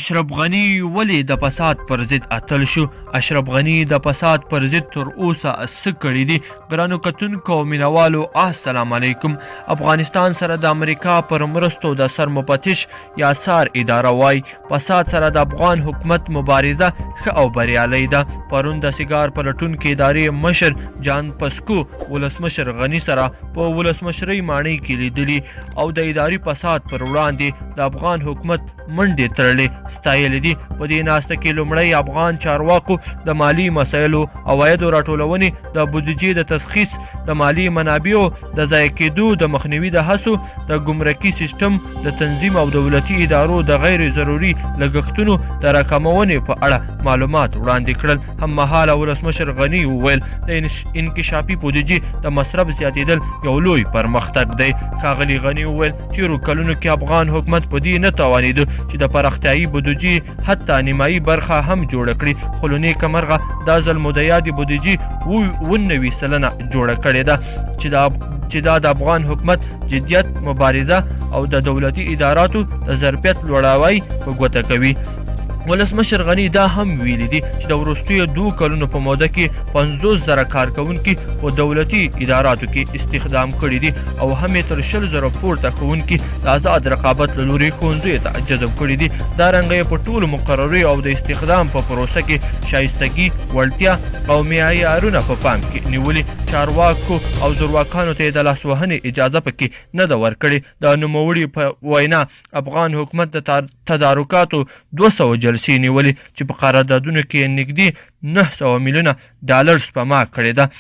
اشرف غني ولې د فساد پر ضد اتل شو؟ اشرف غني د فساد پر ضد تر اوسه څه کړي دي؟ ګرانو کتونکو او مینوالو السلام علیکم. افغانستان سره د امریکا پر مرستو د سرمفتش یا سار اداره وای فساد سره د افغان حکومت مبارزه ښه او بریالۍ ده. پرون د سیګار پلټونکي ادارې مشر جان پسکو ولسمشر غني سره په ولسمشرۍ ماڼۍ کې لیدلي او د اداري فساد پر وړاندې د افغان حکومت منډې تړلې ستایلې دي. په دې ناسته کې لومړی افغان چارواکو د مالي مسایلو عوایدو راټولونې د بودیجې د تشخیص د مالي منابعو د ضایع کېدو د مخنیوي د هڅو د ګمرکي سیستم د تنظیم او دولتي ادارو د غیر ضروري لګښتونو د راکمونې په اړه معلومات وړاندې کړل. هممهاله ولسمشر غني وویل د انکشافي بودیجې د مصرف زیاتېدل یو لوی پرمختګ دی. ښاغلي غني وویل تېرو کلونو کې افغان حکومت په دې نه توانېده چې د پراختیایي بودیجې حتی نیمایي برخه هم جوړه کړي، خو له نیکه مرغه دا ځل مو د یادې بودیجې 90% جوړه کړې ده چې دا د افغان حکومت جدیت، مبارزه او د دولتي اداراتو د ظرفیت لوړاوی په ګوته کوي. ولسمشر غني دا هم ویلي دي چې د وروستیو 2 کلونو په موده کې 50,000 کارکوونکي په دولتي اداراتو کې استخدام کړي دي او هم تر 100,000 پورته ښوونکي د آزاد رقابت له لوري ښوونځیو ته جذب کړي دي. دارنګه یې په ټولو مقرریو او د استخدام په پروسه کې شایستګي، وړتیا او معیارونه په پام کې نیولي. چارواکو او زورواکانو ته د لاسوهنې اجازه پکې نه ده ورکړې. د نوموړي په وینا افغان حکومت د تدارکاتو 200 جلسې نیولې چې په قراردادونو کې نږدې 900 میلیونه ډالر سپما کړې ده.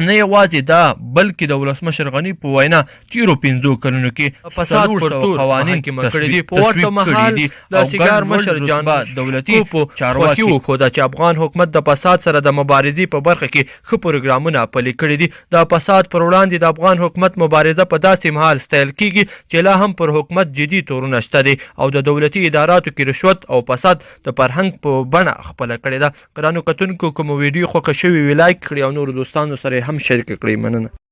نه یوازې دا بلکې د ولسمشر غني په وینا تیرو 5 کلونو کې فساد پر تور قوانین کړي دي. په ورته مهال د سیګار مشر جان دولتي چارواکي وښوده چې افغان حکومت د فساد سره د مبارزې په برخه کې ښه پروګرامونه پلي کړي دي. د فساد پر وړاندې د افغان حکومت مبارزه په داسې مهال ستایل کیږي چې لا هم پر حکومت جدي تورونه شته دي او د دولتي اداراتو کې رشوت او فساد د فرهنګ په بڼه خپله کړې ده. ګرانو کتونکو کوم ویډیو خوښه شوې وي لایک کړئ او نورو دوستانو سره هم شریک کړئ. مننه.